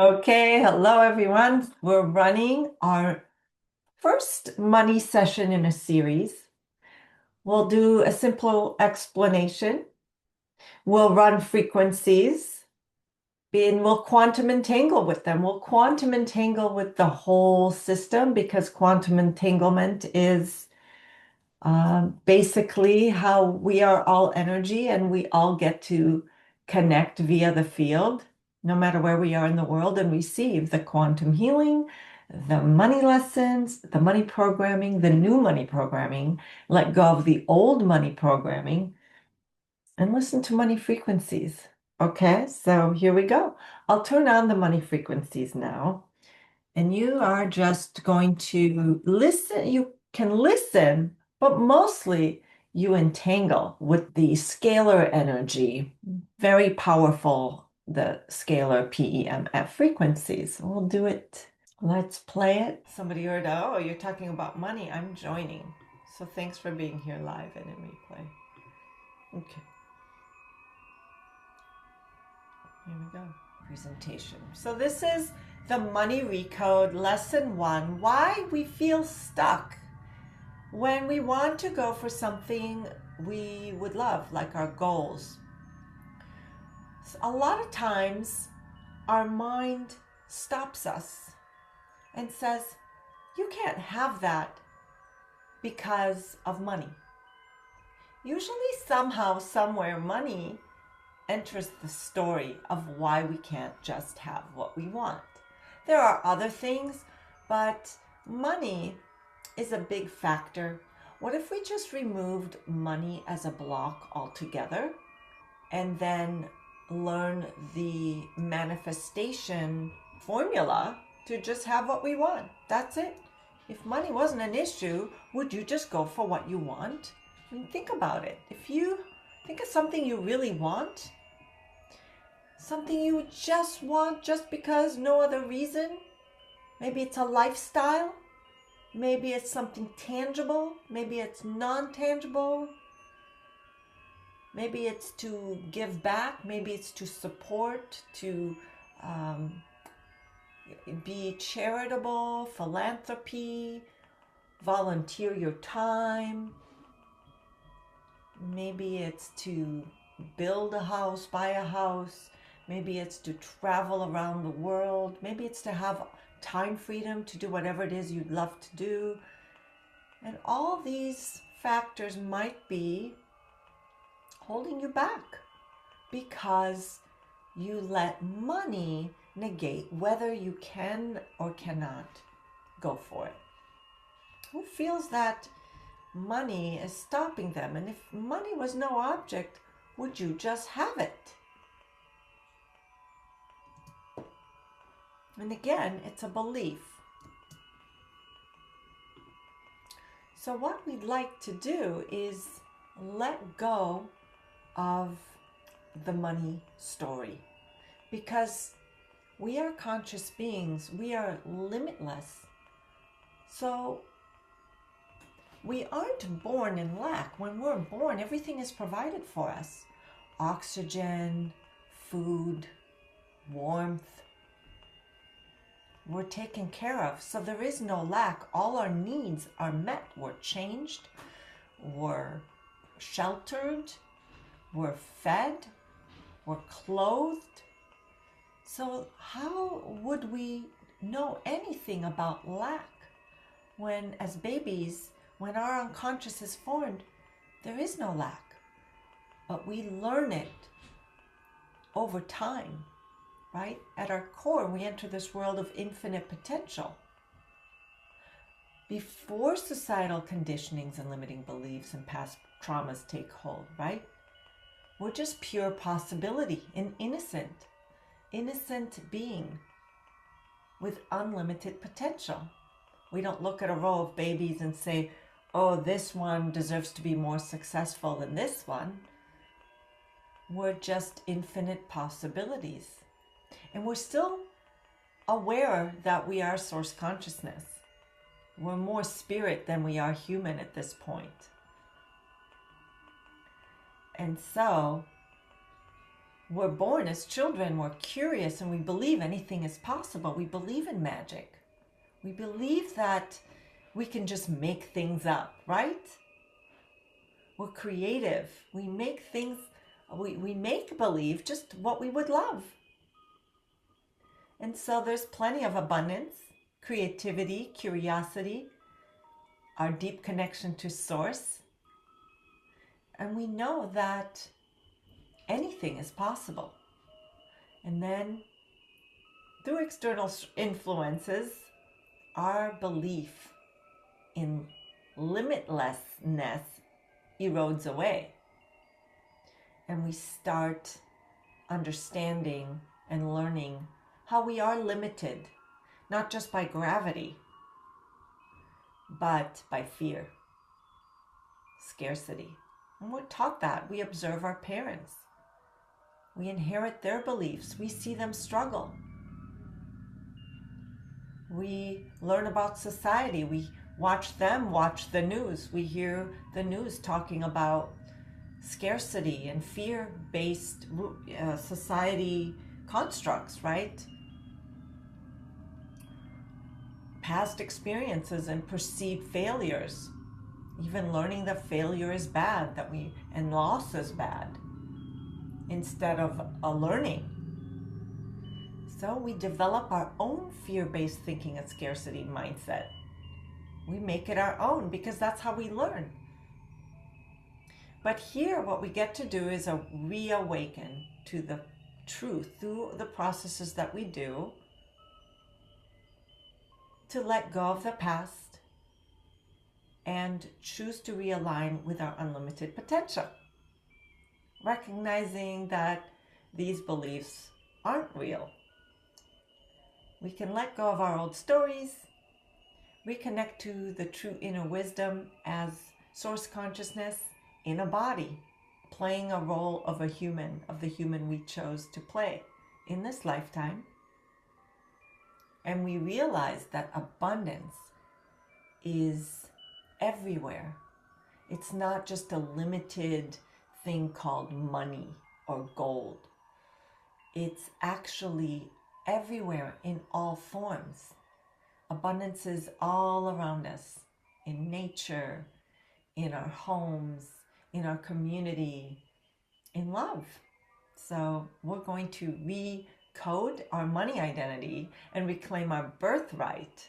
Okay, hello everyone. We're running our first money session in a series. We'll do a simple explanation. We'll run frequencies and we'll quantum entangle with them. We'll quantum entangle with the whole system because quantum entanglement is basically how we are all energy and we all get to connect via the field, no matter where we are in the world, and receive the quantum healing, the money lessons, the money programming, the new money programming, let go of the old money programming, and listen to money frequencies. Okay, so here we go. I'll turn on the money frequencies now. And you are just going to listen. You can listen, but mostly you entangle with the scalar energy. Very powerful, the scalar PEMF frequencies. We'll do it. Let's play it. Somebody heard, oh, you're talking about money. I'm joining. So thanks for being here live and in replay. Okay, here we go. Presentation. So this is the Money Recode Lesson 1, why we feel stuck when we want to go for something we would love, like our goals. So a lot of times our mind stops us and says, you can't have that because of money. Usually somehow, somewhere, money enters the story of why we can't just have what we want. There are other things, but money is a big factor. What if we just removed money as a block altogether and then learn the manifestation formula to just have what we want? That's it. If money wasn't an issue, would you just go for what you want? I mean, think about it. If you think of something you really want, something you just want just because no other reason, maybe it's a lifestyle, maybe it's something tangible, maybe it's non-tangible, maybe it's to give back, maybe it's to support, to be charitable, philanthropy, volunteer your time. Maybe it's to build a house, buy a house. Maybe it's to travel around the world. Maybe it's to have time freedom to do whatever it is you'd love to do. And all these factors might be holding you back because you let money negate whether you can or cannot go for it. Who feels that money is stopping them? And if money was no object, would you just have it? And again, it's a belief. So what we'd like to do is let go of the money story, because we are conscious beings. We are limitless. So we aren't born in lack. When we're born, everything is provided for us. Oxygen, food, warmth. We're taken care of. So there is no lack. All our needs are met. We're changed. We're sheltered. We're fed. We're clothed. So how would we know anything about lack when, as babies, when our unconscious is formed, there is no lack? But we learn it over time, right? At our core, we enter this world of infinite potential. Before societal conditionings and limiting beliefs and past traumas take hold, right? We're just pure possibility, an innocent being with unlimited potential. We don't look at a row of babies and say, oh, this one deserves to be more successful than this one. We're just infinite possibilities. And we're still aware that we are source consciousness. We're more spirit than we are human at this point. And so we're born as children, we're curious, and we believe anything is possible. We believe in magic. We believe that we can just make things up, right? We're creative. We make things, we make believe just what we would love. And so there's plenty of abundance, creativity, curiosity, our deep connection to source. And we know that anything is possible. And then through external influences, our belief in limitlessness erodes away. And we start understanding and learning how we are limited, not just by gravity, but by fear, scarcity. And we're taught that. We observe our parents. We inherit their beliefs. We see them struggle. We learn about society. We watch them watch the news. We hear the news talking about scarcity and fear-based society constructs, right? Past experiences and perceived failures. Even learning that failure is bad, and loss is bad, instead of a learning. So we develop our own fear-based thinking and scarcity mindset. We make it our own because that's how we learn. But here, what we get to do is reawaken to the truth through the processes that we do, to let go of the past and choose to realign with our unlimited potential. Recognizing that these beliefs aren't real. We can let go of our old stories, reconnect to the true inner wisdom as source consciousness in a body, playing a role of the human we chose to play in this lifetime. And we realize that abundance is everywhere. It's not just a limited thing called money or gold. It's actually everywhere in all forms. Abundance is all around us, in nature, in our homes, in our community, in love. So we're going to recode our money identity and reclaim our birthright,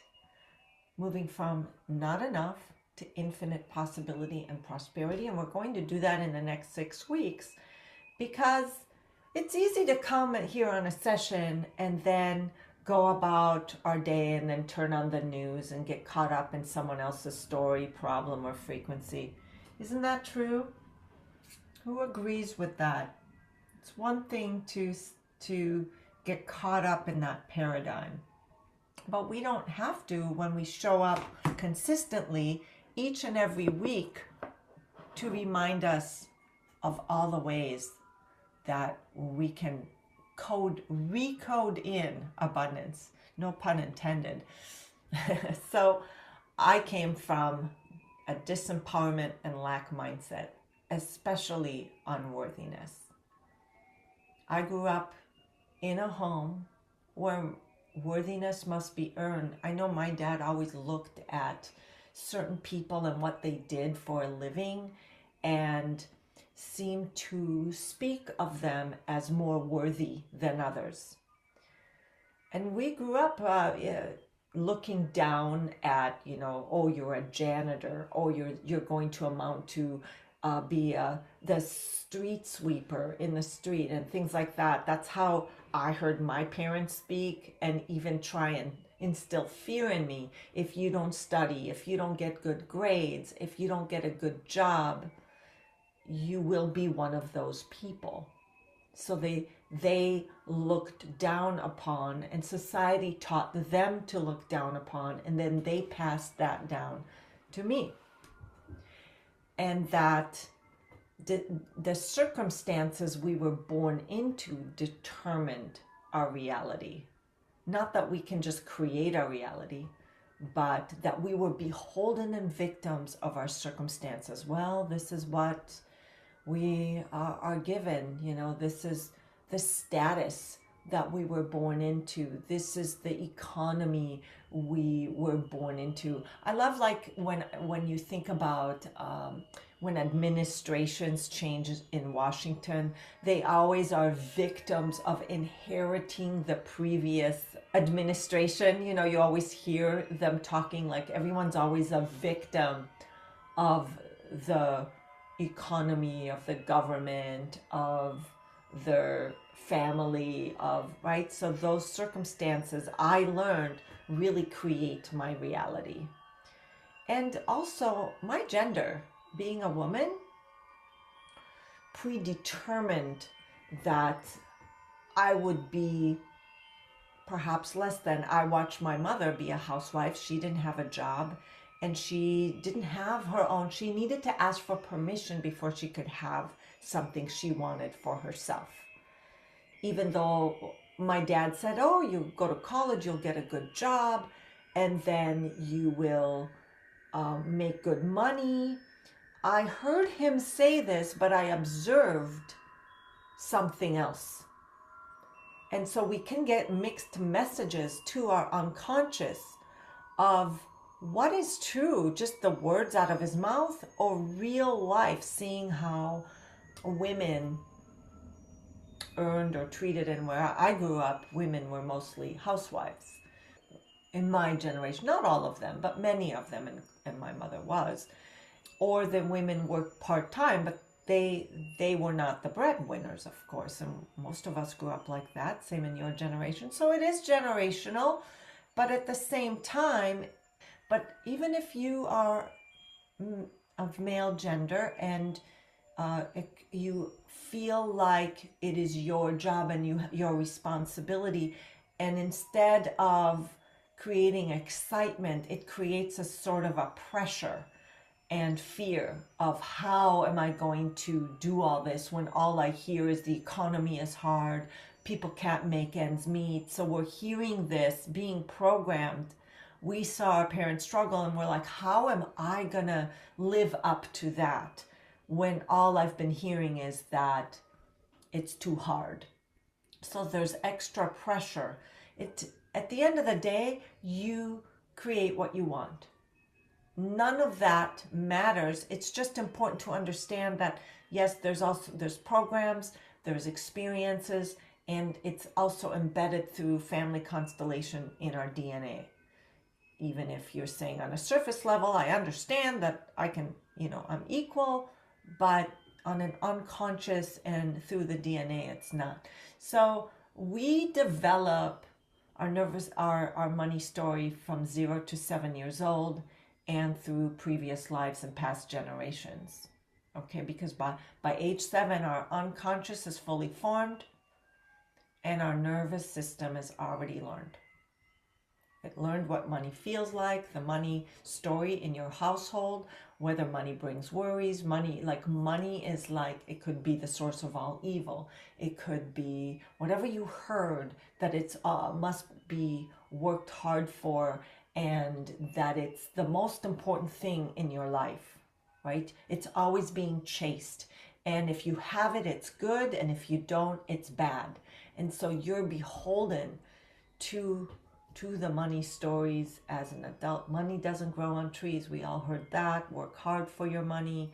moving from not enough to infinite possibility and prosperity. And we're going to do that in the next 6 weeks, because it's easy to come here on a session and then go about our day and then turn on the news and get caught up in someone else's story, problem, or frequency. Isn't that true? Who agrees with that? It's one thing to get caught up in that paradigm, but we don't have to when we show up consistently each and every week to remind us of all the ways that we can recode in abundance. No pun intended. So I came from a disempowerment and lack mindset, especially unworthiness. I grew up in a home where worthiness must be earned. I know my dad always looked at certain people and what they did for a living and seemed to speak of them as more worthy than others. And we grew up looking down at, oh, you're a janitor, or you're going to amount to be the street sweeper in the street and things like that. That's how I heard my parents speak, and even try and instill fear in me. If you don't study, if you don't get good grades, if you don't get a good job, you will be one of those people. So they looked down upon, and society taught them to look down upon, and then they passed that down to me. And that the circumstances we were born into determined our reality. Not that we can just create our reality, but that we were beholden and victims of our circumstances. Well, this is what we are given, this is the status that we were born into. This is the economy we were born into. I love, like, when you think about when administrations change in Washington, they always are victims of inheriting the previous administration. You know, you always hear them talking like everyone's always a victim of the economy, of the government, of their family, of, right? So those circumstances, I learned, really create my reality. And also my gender, being a woman, predetermined that I would be perhaps less than. I watched my mother be a housewife. She didn't have a job, and she didn't have her own. She needed to ask for permission before she could have something she wanted for herself. Even though my dad said, oh, you go to college, you'll get a good job, and then you will make good money. I heard him say this, but I observed something else. And so we can get mixed messages to our unconscious of what is true, just the words out of his mouth, or real life, seeing how women earned or treated. And where I grew up, women were mostly housewives. In my generation, not all of them, but many of them, and my mother was. Or the women worked part-time, but they were not the breadwinners, of course. And most of us grew up like that, same in your generation. So it is generational, but at the same time, but even if you are of male gender and you feel like it is your job and your responsibility, and instead of creating excitement, it creates a sort of a pressure and fear of, how am I going to do all this when all I hear is the economy is hard, people can't make ends meet. So we're hearing this, being programmed. We saw our parents struggle and we're like, how am I gonna live up to that when all I've been hearing is that it's too hard? So there's extra pressure. At the end of the day, you create what you want. None of that matters. It's just important to understand that, yes, there's programs, there's experiences, and it's also embedded through family constellation in our DNA. Even if you're saying on a surface level, I understand that I can, I'm equal, but on an unconscious and through the DNA, it's not. So we develop our money story from 0 to 7 years old, and through previous lives and past generations. Okay, because by age 7, our unconscious is fully formed and our nervous system is already learned. It learned what money feels like, the money story in your household, whether money brings worries. Money is like, it could be the source of all evil. It could be whatever you heard, that it's must be worked hard for, and that it's the most important thing in your life, right? It's always being chased. And if you have it, it's good. And if you don't, it's bad. And so you're beholden to the money stories as an adult. Money doesn't grow on trees. We all heard that. Work hard for your money.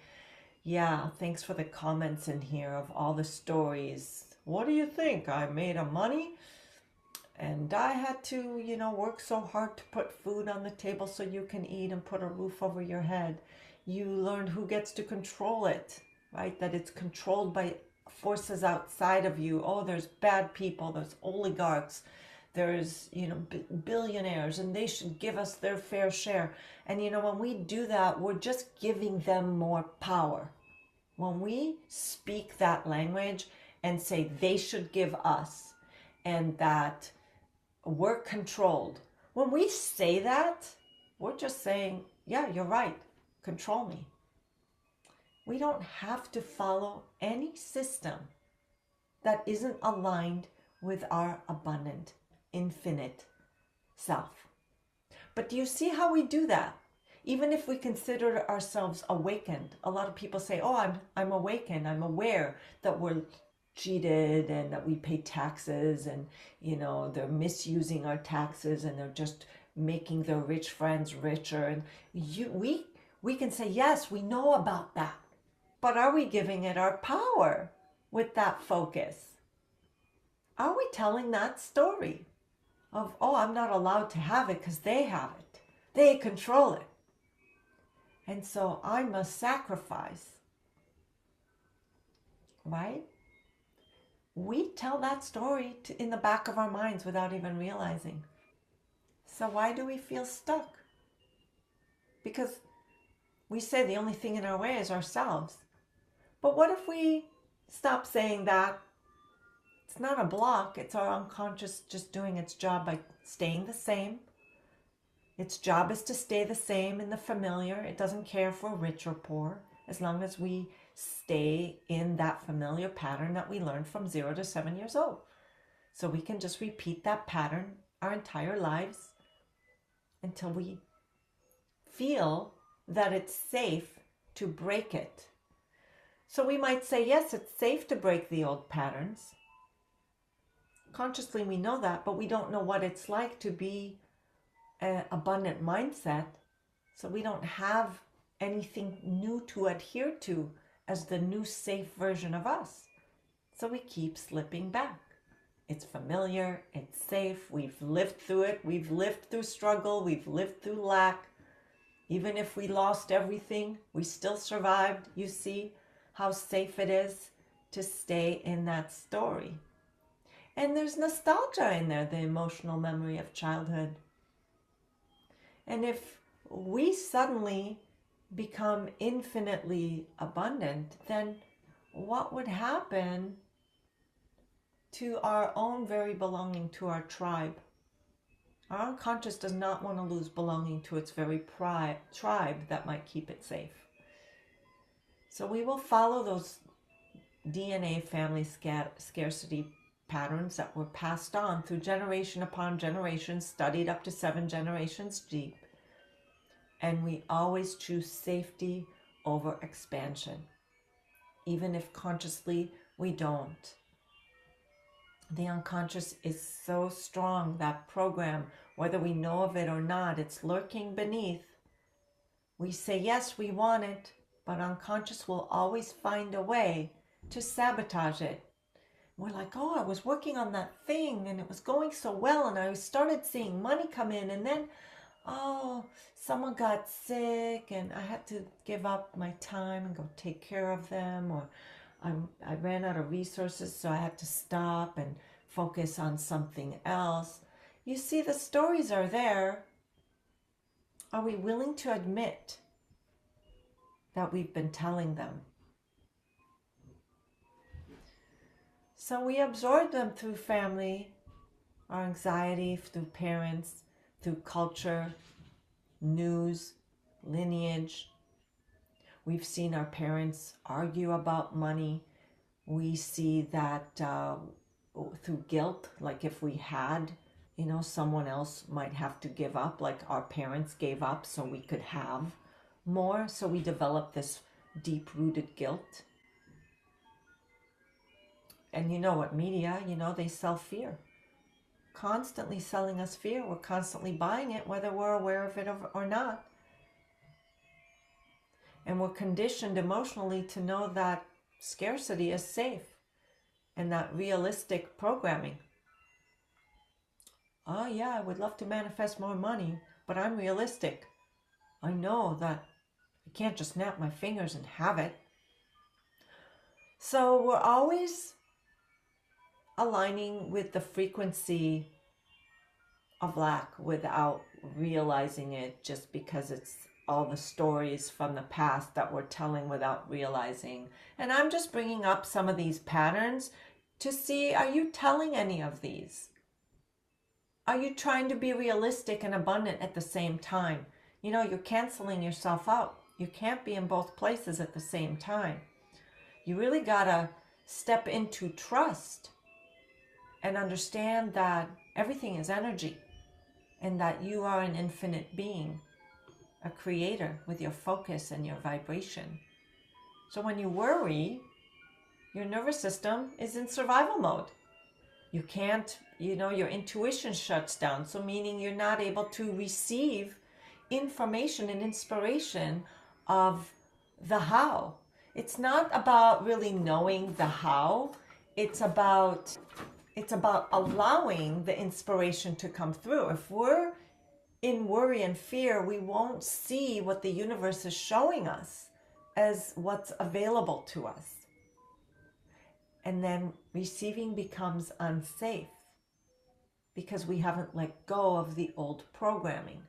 Yeah, thanks for the comments in here of all the stories. What do you think? I made a money and I had to, work so hard to put food on the table so you can eat and put a roof over your head. You learned who gets to control it, right? That it's controlled by forces outside of you. Oh, there's bad people, there's oligarchs, there's, billionaires, and they should give us their fair share. And, when we do that, we're just giving them more power. When we speak that language and say they should give us, and that we're controlled. When we say that, we're just saying, yeah, you're right, control me. We don't have to follow any system that isn't aligned with our abundant, infinite self. But do you see how we do that? Even if we consider ourselves awakened, a lot of people say, oh, I'm awakened, I'm aware that we're cheated and that we pay taxes and, they're misusing our taxes and they're just making their rich friends richer. And we can say, yes, we know about that. But are we giving it our power with that focus? Are we telling that story of, oh, I'm not allowed to have it because they have it. They control it. And so I must sacrifice. Right? We tell that story in the back of our minds without even realizing. So why do we feel stuck? Because we say the only thing in our way is ourselves. But what if we stop saying that? It's not a block. It's our unconscious just doing its job by staying the same. Its job is to stay the same in the familiar. It doesn't care if we're rich or poor, as long as we stay in that familiar pattern that we learned from 0 to 7 years old. So we can just repeat that pattern our entire lives until we feel that it's safe to break it. So we might say, yes, it's safe to break the old patterns. Consciously we know that, but we don't know what it's like to be an abundant mindset. So we don't have anything new to adhere to as the new safe version of us. So we keep slipping back. It's familiar, it's safe, we've lived through it, we've lived through struggle, we've lived through lack. Even if we lost everything, we still survived. You see how safe it is to stay in that story. And there's nostalgia in there, the emotional memory of childhood. And if we suddenly become infinitely abundant, then what would happen to our own very belonging to our tribe? Our unconscious does not want to lose belonging to its very tribe that might keep it safe. So we will follow those DNA family scarcity patterns that were passed on through generation upon generation, studied up to 7 generations deep. And we always choose safety over expansion, even if consciously we don't. The unconscious is so strong, that program, whether we know of it or not, it's lurking beneath. We say, yes, we want it, but unconscious will always find a way to sabotage it. We're like, oh, I was working on that thing and it was going so well and I started seeing money come in, and then, oh, someone got sick and I had to give up my time and go take care of them, or I ran out of resources, so I had to stop and focus on something else. You see, the stories are there. Are we willing to admit that we've been telling them? So we absorb them through family, our anxiety, through parents, through culture, news, lineage. We've seen our parents argue about money. We see that through guilt, like if we had, someone else might have to give up, like our parents gave up so we could have more. So we develop this deep-rooted guilt. And you know what media, they sell fear. Constantly selling us fear. We're constantly buying it, whether we're aware of it or not. And we're conditioned emotionally to know that scarcity is safe, and that realistic programming. Oh yeah, I would love to manifest more money, but I'm realistic. I know that I can't just snap my fingers and have it. So we're always aligning with the frequency of lack without realizing it, just because it's all the stories from the past that we're telling without realizing. And I'm just bringing up some of these patterns to see, are you telling any of these? Are you trying to be realistic and abundant at the same time? You're canceling yourself out. You can't be in both places at the same time. You really gotta step into trust and understand that everything is energy, and that you are an infinite being, a creator with your focus and your vibration. So when you worry, your nervous system is in survival mode. You can't, your intuition shuts down. So meaning you're not able to receive information and inspiration of the how. It's not about really knowing the how. It's about allowing the inspiration to come through. If we're in worry and fear, we won't see what the universe is showing us as what's available to us. And then receiving becomes unsafe because we haven't let go of the old programming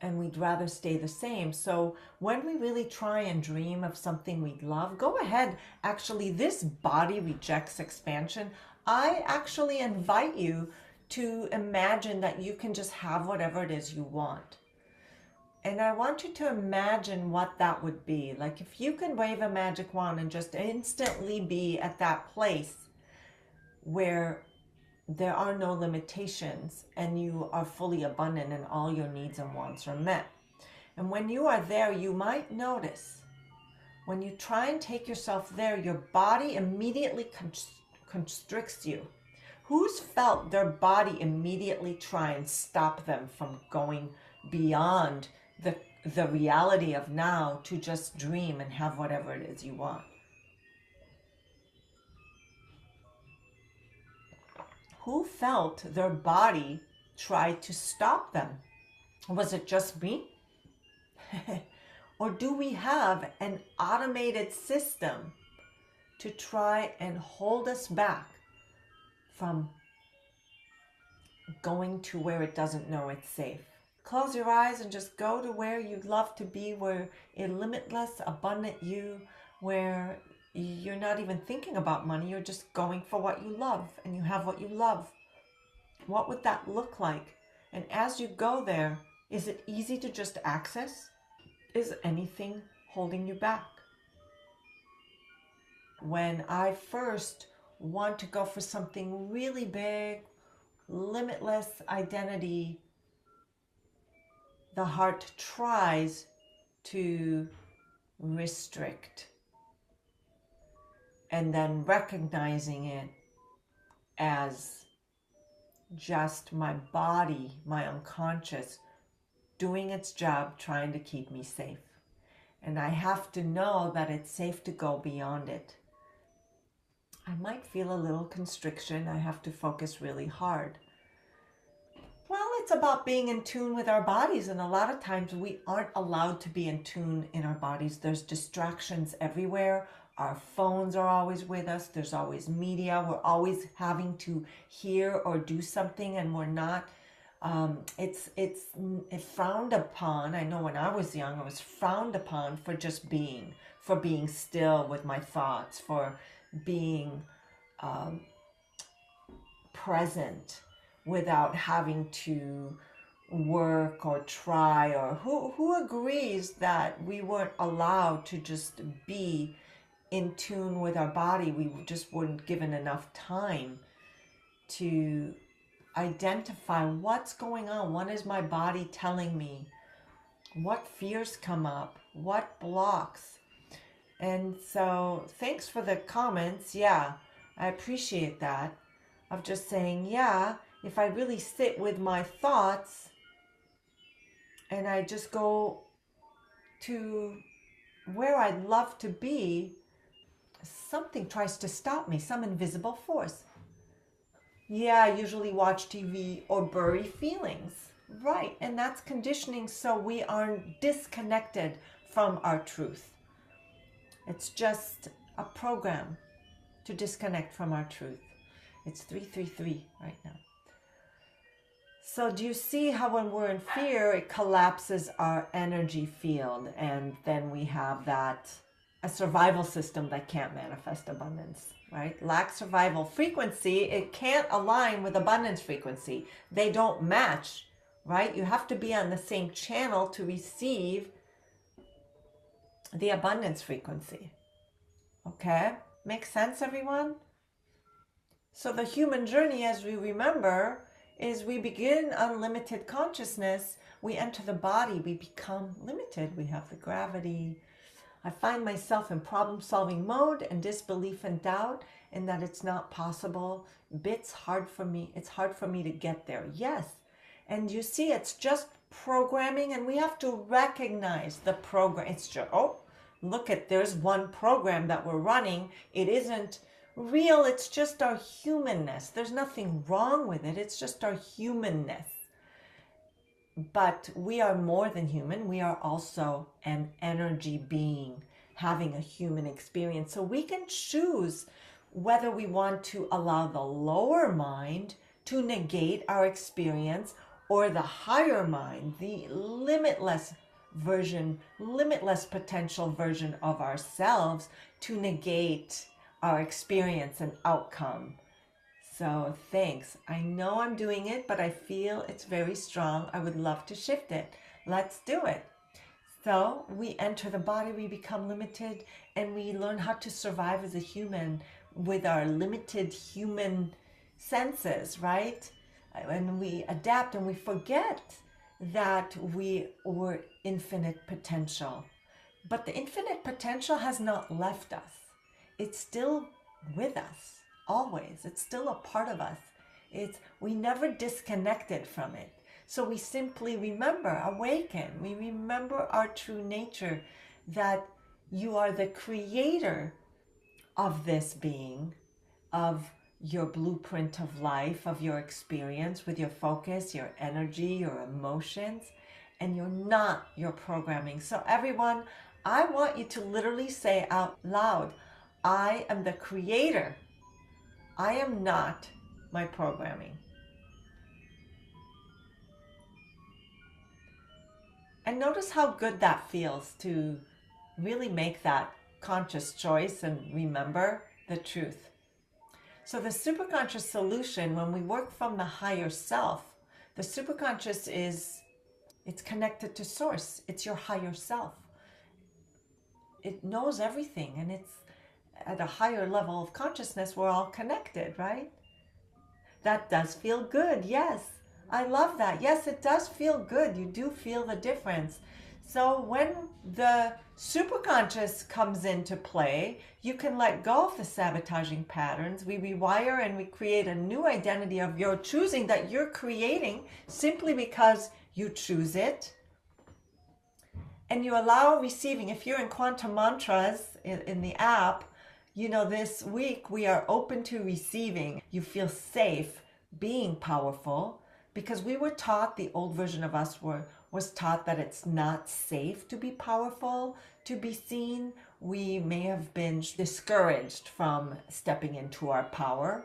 and we'd rather stay the same. So when we really try and dream of something we love, go ahead. Actually, this body rejects expansion. I actually invite you to imagine that you can just have whatever it is you want. And I want you to imagine what that would be. Like if you can wave a magic wand and just instantly be at that place where there are no limitations and you are fully abundant and all your needs and wants are met. And when you are there, you might notice when you try and take yourself there, your body immediately constricts you. Who's felt their body immediately try and stop them from going beyond the reality of now to just dream and have whatever it is you want? Who felt their body try to stop them? Was it just me? Or do we have an automated system to try and hold us back from going to where it doesn't know it's safe? Close your eyes and just go to where you'd love to be, where a limitless, abundant you, where you're not even thinking about money, you're just going for what you love and you have what you love. What would that look like? And as you go there, is it easy to just access? Is anything holding you back? When I first want to go for something really big, limitless identity, the heart tries to restrict. And then recognizing it as just my body, my unconscious, doing its job, trying to keep me safe. And I have to know that it's safe to go beyond it. I might feel a little constriction. I have to focus really hard. Well, it's about being in tune with our bodies. And a lot of times we aren't allowed to be in tune in our bodies. There's distractions everywhere. Our phones are always with us. There's always media. We're always having to hear or do something and we're not. It's frowned upon. I know when I was young, it was frowned upon for just being, for being still with my thoughts, for being present without having to work or try. Or who agrees that we weren't allowed to just be in tune with our body? We just weren't given enough time to identify what's going on. What is my body telling me? What fears come up? What blocks? And so thanks for the comments. Yeah, I appreciate that. Of just saying, yeah, if I really sit with my thoughts and I just go to where I'd love to be, something tries to stop me, some invisible force. Yeah, I usually watch TV or bury feelings. Right, and that's conditioning, so we aren't disconnected from our truth. It's just a program to disconnect from our truth. It's 333 right now. So do you see how when we're in fear, it collapses our energy field, and then we have a survival system that can't manifest abundance, right? Lack survival frequency, it can't align with abundance frequency. They don't match, right? You have to be on the same channel to receive the abundance frequency. Okay? Makes sense, everyone? So the human journey, as we remember, is we begin unlimited consciousness. We enter the body, we become limited. We have the gravity, I find myself in problem-solving mode and disbelief and doubt, and that it's not possible. It's hard for me to get there. Yes. And you see, it's just programming, and we have to recognize the program. It's just, oh, look at, there's one program that we're running. It isn't real. It's just our humanness. There's nothing wrong with it. It's just our humanness. But we are more than human. We are also an energy being having a human experience. So we can choose whether we want to allow the lower mind to negate our experience, or the higher mind, the limitless version, limitless potential version of ourselves, to negate our experience and outcome. So thanks. I know I'm doing it, but I feel it's very strong. I would love to shift it. Let's do it. So we enter the body, we become limited, and we learn how to survive as a human with our limited human senses, right? And we adapt, and we forget that we were infinite potential. But the infinite potential has not left us. It's still with us, always. It's still a part of us. We never disconnected from it. So we simply remember, awaken. We remember our true nature, that you are the creator of this being, of your blueprint of life, of your experience with your focus, your energy, your emotions, and you're not your programming. So everyone, I want you to literally say out loud, I am the creator. I am not my programming. And notice how good that feels to really make that conscious choice and remember the truth. So the superconscious solution, when we work from the higher self, the superconscious it's connected to source. It's your higher self. It knows everything, and it's at a higher level of consciousness. We're all connected, right? That does feel good. Yes, I love that. Yes, it does feel good. You do feel the difference. So when the superconscious comes into play, you can let go of the sabotaging patterns. We rewire and we create a new identity of your choosing, that you're creating simply because you choose it. And you allow receiving. If you're in Quantum Mantras in the app, you know, this week we are open to receiving. You feel safe being powerful, because we were taught, the old version of us was taught that it's not safe to be powerful, to be seen. We may have been discouraged from stepping into our power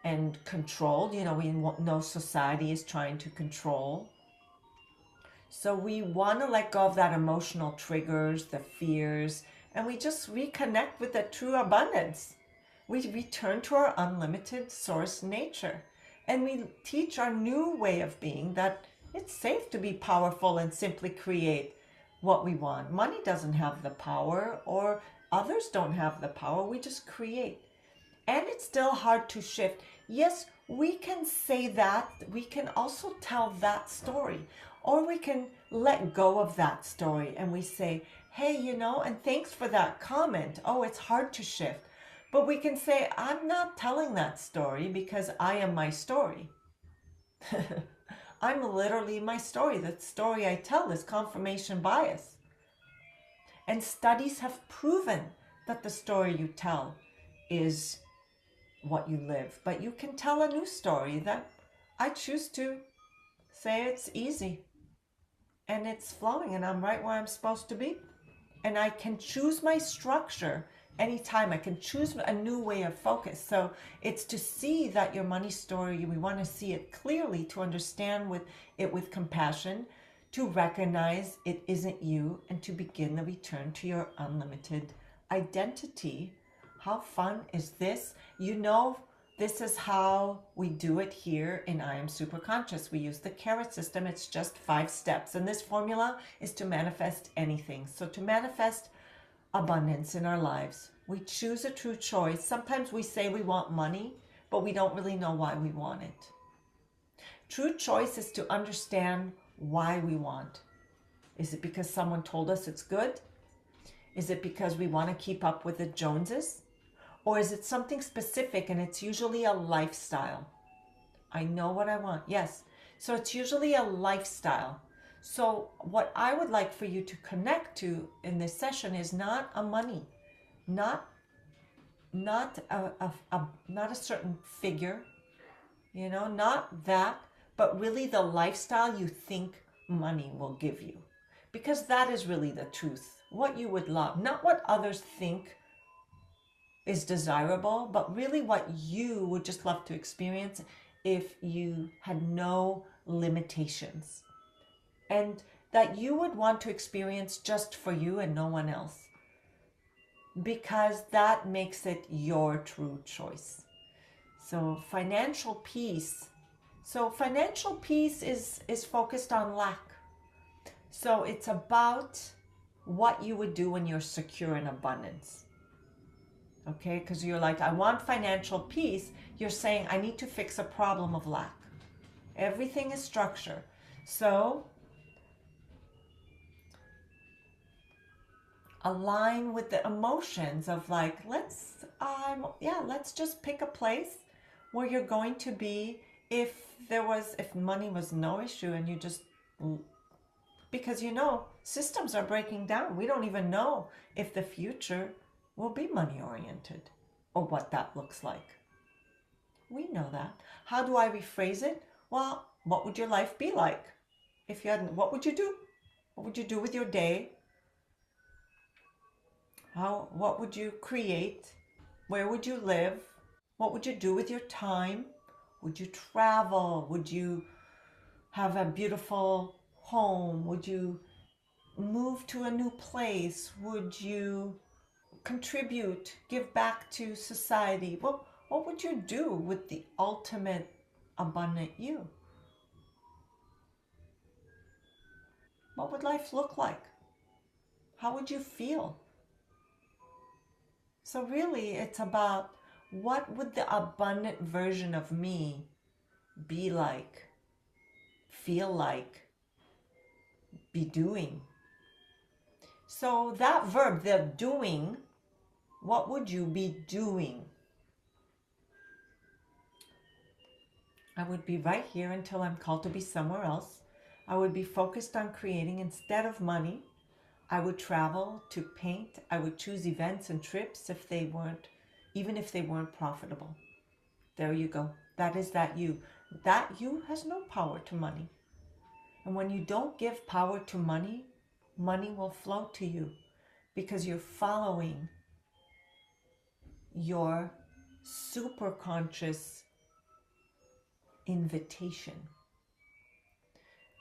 and controlled. You know, we know society is trying to control. So we want to let go of that emotional triggers, the fears, and we just reconnect with the true abundance. We return to our unlimited source nature. And we teach our new way of being that it's safe to be powerful and simply create what we want. Money doesn't have the power, or others don't have the power. We just create. And it's still hard to shift. Yes, we can say that. We can also tell that story. Or we can let go of that story and we say, hey, you know, and thanks for that comment. Oh, it's hard to shift. But we can say, I'm not telling that story because I am my story. I'm literally my story. The story I tell is confirmation bias. And studies have proven that the story you tell is what you live. But you can tell a new story that I choose to say it's easy and it's flowing and I'm right where I'm supposed to be. And I can choose my structure anytime. I can choose a new way of focus. So it's to see that your money story, we want to see it clearly, to understand with compassion, to recognize it isn't you, and to begin the return to your unlimited identity. How fun is this? You know, this is how we do it here in I Am Superconscious. We use the carrot system. It's just 5 steps. And this formula is to manifest anything. So to manifest abundance in our lives, we choose a true choice. Sometimes we say we want money, but we don't really know why we want it. True choice is to understand why we want. Is it because someone told us it's good? Is it because we want to keep up with the Joneses? Or is it something specific, and it's usually a lifestyle? I know what I want. Yes. So it's usually a lifestyle. So what I would like for you to connect to in this session is not a money, not not a certain figure, not that, but really the lifestyle you think money will give you. Because that is really the truth. What you would love, not what others think is desirable, but really what you would just love to experience if you had no limitations. And that you would want to experience just for you and no one else. Because that makes it your true choice. So financial peace. Financial peace is focused on lack. So it's about what you would do when you're secure in abundance. Okay, because you're like, I want financial peace. You're saying, I need to fix a problem of lack. Everything is structure. So align with the emotions of like, let's just pick a place where you're going to be if money was no issue, and you just, because systems are breaking down. We don't even know if the future will be money oriented or what that looks like. We know that. How do I rephrase it? Well, what would your life be like if you hadn't? What would you do? What would you do with your day? What would you create? Where would you live? What would you do with your time? Would you travel? Would you have a beautiful home? Would you move to a new place? Would you contribute, give back to society? What would you do with the ultimate abundant you? What would life look like? How would you feel? So really, it's about what would the abundant version of me be like, feel like, be doing? So that verb, the doing, what would you be doing? I would be right here until I'm called to be somewhere else. I would be focused on creating instead of money. I would travel to paint. I would choose events and trips even if they weren't profitable. There you go. That is that you. That you has no power to money. And when you don't give power to money, money will flow to you because you're following your superconscious invitation.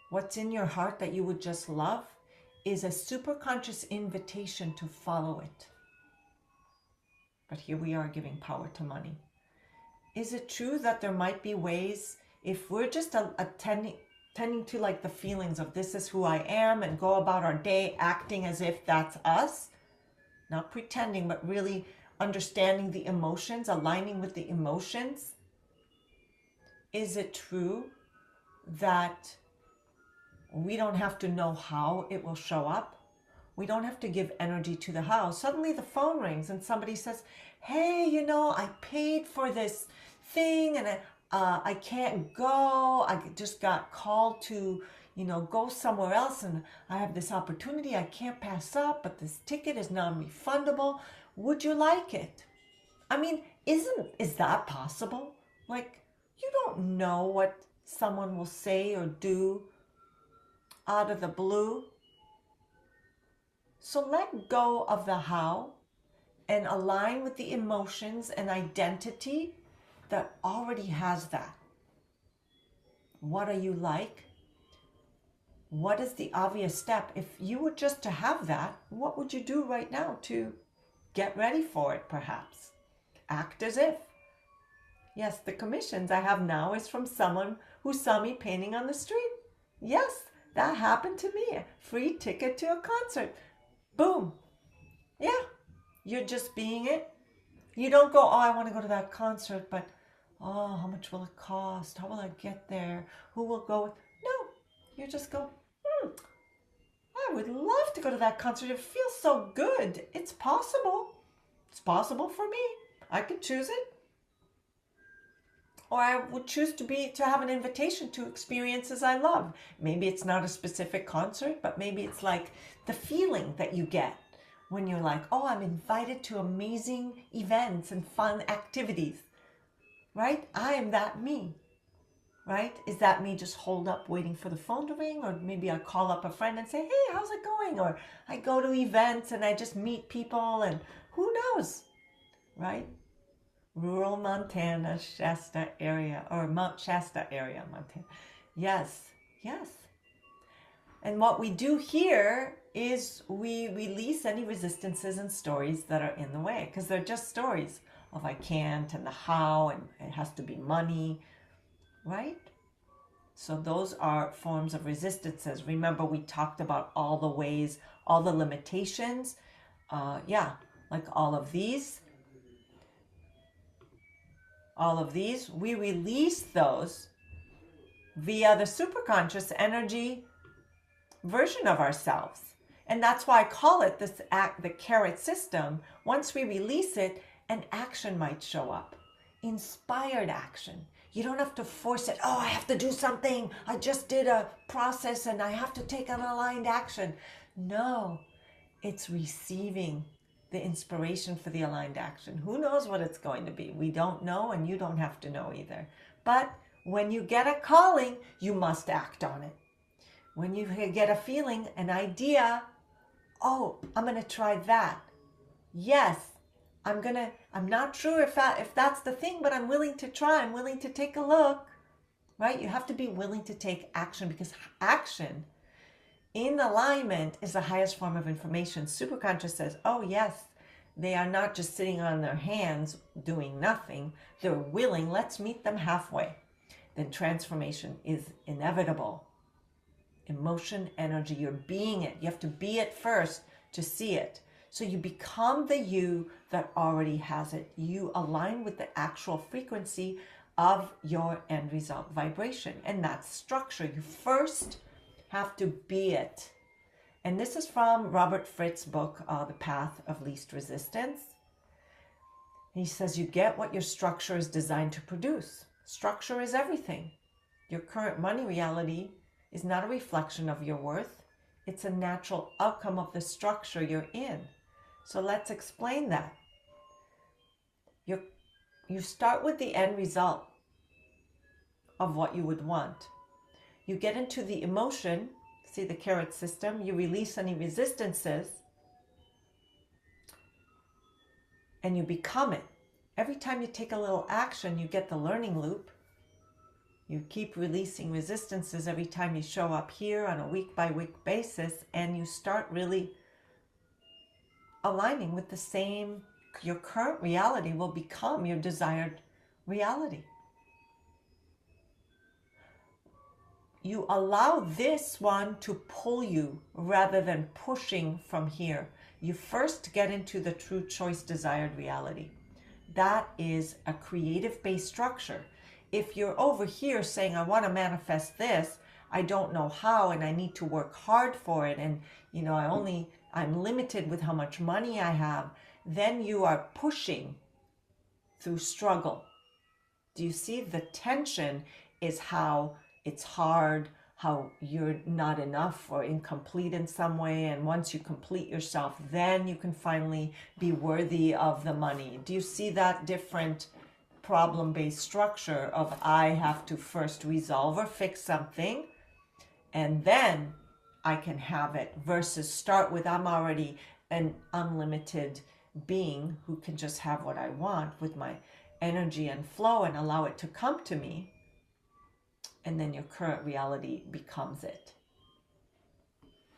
What's in your heart that you would just love is a superconscious invitation to follow it. But here we are giving power to money. Is it true that there might be ways, if we're just tending to like the feelings of this is who I am and go about our day acting as if that's us, not pretending, but really understanding the emotions, aligning with the emotions? Is it true that we don't have to know how it will show up? We don't have to give energy to the how. Suddenly the phone rings and somebody says, hey, I paid for this thing and I can't go. I just got called to, go somewhere else, and I have this opportunity I can't pass up, but this ticket is non-refundable. Would you like it? I mean, is that possible? Like, you don't know what someone will say or do out of the blue. So let go of the how and align with the emotions and identity that already has that. What are you like? What is the obvious step? If you were just to have that, what would you do right now to get ready for it, perhaps? Act as if. Yes, the commissions I have now is from someone who saw me painting on the street. Yes, that happened to me. A free ticket to a concert. Boom. Yeah, you're just being it. You don't go, I want to go to that concert, but how much will it cost? How will I get there? Who will go? No, you just go, I would love to go to that concert. It feels so good. It's possible. It's possible for me. I could choose it. Or I would choose to have an invitation to experiences I love. Maybe it's not a specific concert, but maybe it's like the feeling that you get when you're like, oh, I'm invited to amazing events and fun activities, right? I am that me, right? Is that me just holed up waiting for the phone to ring? Or maybe I call up a friend and say, hey, how's it going? Or I go to events and I just meet people, and who knows, right? Rural Montana, Shasta area, or Mount Shasta area, Montana. Yes, yes. And what we do here is we release any resistances and stories that are in the way, because they're just stories of I can't and the how, and it has to be money, right? So those are forms of resistances. Remember, we talked about all the ways, all the limitations. Like all of these, we release those via the superconscious energy version of ourselves. And that's why I call it the carrot system. Once we release it, an action might show up. Inspired action. You don't have to force it. Oh, I have to do something. I just did a process and I have to take an aligned action. No, it's receiving the inspiration for the aligned action. Who knows what it's going to be? We don't know, and you don't have to know either. But when you get a calling, you must act on it. When you get a feeling, an idea, oh, I'm going to try that. Yes, I'm not sure if that's the thing, but I'm willing to try. I'm willing to take a look, right? You have to be willing to take action, because action in alignment is the highest form of information. Superconscious says, oh yes, they are not just sitting on their hands doing nothing. They're willing. Let's meet them halfway. Then transformation is inevitable. Emotion, energy, you're being it. You have to be it first to see it. So you become the you that already has it. You align with the actual frequency of your end result vibration. And that's structure. You first have to be it. And this is from Robert Fritz's book, The Path of Least Resistance. He says you get what your structure is designed to produce. Structure is everything. Your current money reality is not a reflection of your worth. It's a natural outcome of the structure you're in. So let's explain that. You start with the end result of what you would want. You get into the emotion, see the carrot system, you release any resistances, and you become it. Every time you take a little action, you get the learning loop. You keep releasing resistances every time you show up here on a week-by-week basis, and you start really aligning with the same, your current reality will become your desired reality. You allow this one to pull you rather than pushing from here. You first get into the true choice desired reality. That is a creative-based structure. If you're over here saying, I want to manifest this, I don't know how, and I need to work hard for it, and I'm limited with how much money I have, then you are pushing through struggle. Do you see? The tension is how it's hard, how you're not enough or incomplete in some way, and once you complete yourself, then you can finally be worthy of the money. Do you see that different problem-based structure of I have to first resolve or fix something, and then I can have it, versus start with I'm already an unlimited being who can just have what I want with my energy and flow and allow it to come to me, and then your current reality becomes it.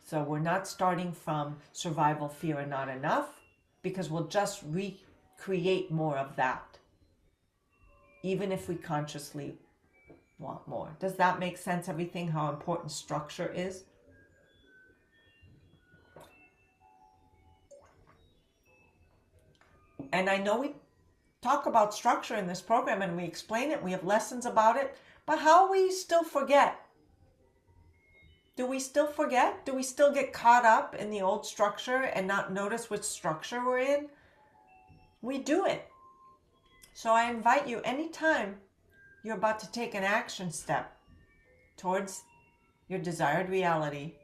So we're not starting from survival, fear, and not enough, because we'll just recreate more of that, even if we consciously want more. Does that make sense? Everything, how important structure is? And I know we talk about structure in this program and we explain it, we have lessons about it, but how we still forget. Do we still forget? Do we still get caught up in the old structure and not notice which structure we're in? We do it. So I invite you, anytime you're about to take an action step towards your desired reality,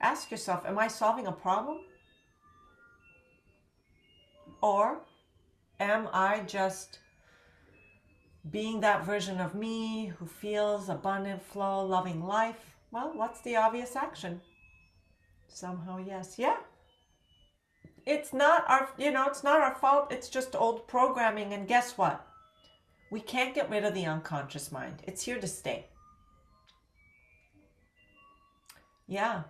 ask yourself, am I solving a problem? Or am I just being that version of me who feels abundant flow, loving life? Well, what's the obvious action? Somehow, yes. Yeah. It's not it's not our fault. It's just old programming. And guess what? We can't get rid of the unconscious mind. It's here to stay. Yeah.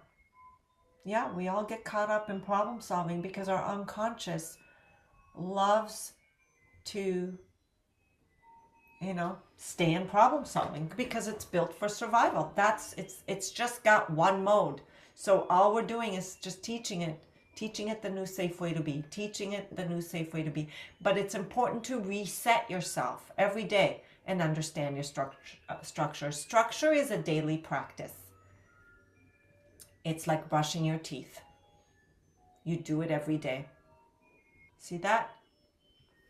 Yeah, we all get caught up in problem solving because our unconscious loves to, stay in problem solving because it's built for survival. It's just got one mode. So all we're doing is just teaching it the new safe way to be, teaching it the new safe way to be. But it's important to reset yourself every day and understand your structure. Structure is a daily practice. It's like brushing your teeth. You do it every day. See that?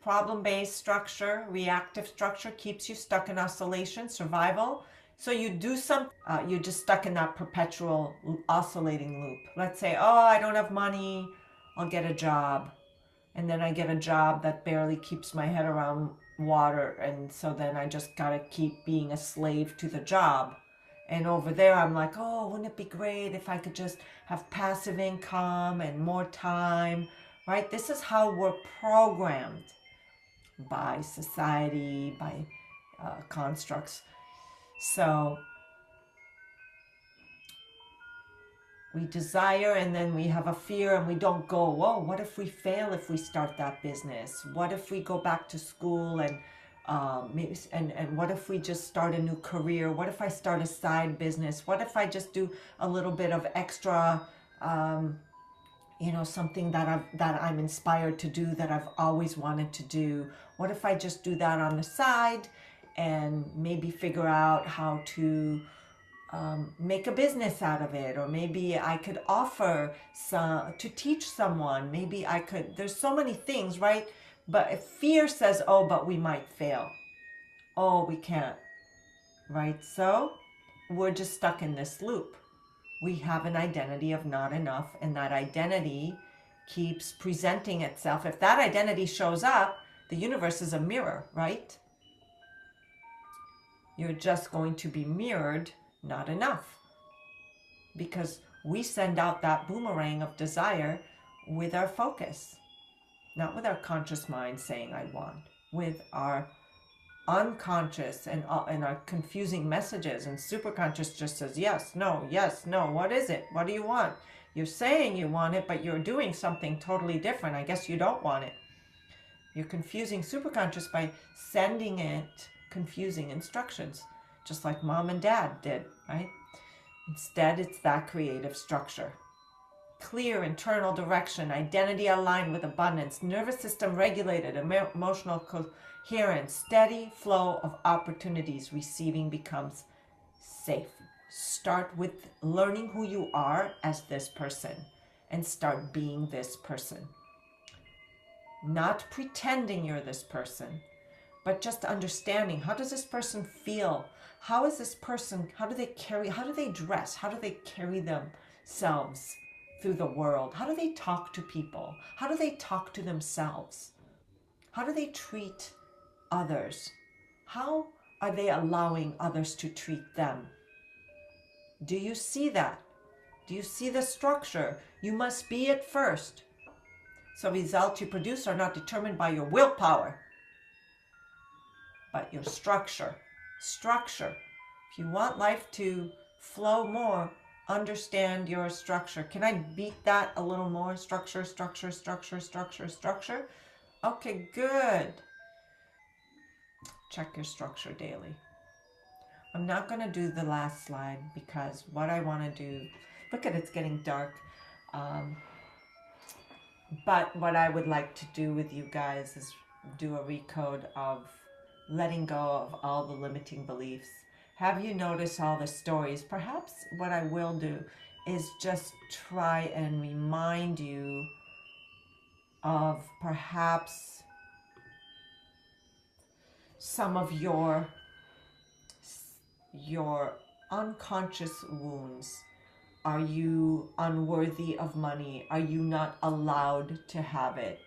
Problem-based structure, reactive structure keeps you stuck in oscillation, survival. So you do something, you're just stuck in that perpetual oscillating loop. Let's say, oh, I don't have money, I'll get a job. And then I get a job that barely keeps my head around water. And so then I just gotta keep being a slave to the job. And over there, I'm like, oh, wouldn't it be great if I could just have passive income and more time, right? This is how we're programmed by society, by constructs. So we desire, and then we have a fear, and we don't go, whoa, what if we fail if we start that business? What if we go back to school and what if we just start a new career? What if I start a side business? What if I just do a little bit of extra, something that I'm inspired to do, that I've always wanted to do? What if I just do that on the side and maybe figure out how to make a business out of it? Or maybe I could offer to teach someone. Maybe I could, there's so many things, right? But if fear says, oh, but we might fail. Oh, we can't, right? So we're just stuck in this loop. We have an identity of not enough, and that identity keeps presenting itself. If that identity shows up, the universe is a mirror, right? You're just going to be mirrored, not enough. Because we send out that boomerang of desire with our focus. Not with our conscious mind saying, I want. With our unconscious and our confusing messages. And superconscious just says, yes, no, what is it? What do you want? You're saying you want it, but you're doing something totally different. I guess you don't want it. You're confusing superconscious by sending it confusing instructions, just like mom and dad did, right? Instead, it's that creative structure. Clear internal direction, identity aligned with abundance, nervous system regulated, emotional coherence, steady flow of opportunities. Receiving becomes safe. Start with learning who you are as this person and start being this person. Not pretending you're this person, but just understanding, how does this person feel? How is this person, how do they dress? How do they carry themselves through the world? How do they talk to people? How do they talk to themselves? How do they treat others? How are they allowing others to treat them? Do you see that? Do you see the structure? You must be it first. So results you produce are not determined by your willpower, but your structure. Structure. If you want life to flow more, understand your structure. Can I beat that a little more? Structure, structure, structure, structure, structure. Okay, good. Check your structure daily. I'm not going to do the last slide because what I want to do, look at it's getting dark. But what I would like to do with you guys is do a recode of letting go of all the limiting beliefs. Have you noticed all the stories? Perhaps what I will do is just try and remind you of perhaps some of your unconscious wounds. Are you unworthy of money? Are you not allowed to have it?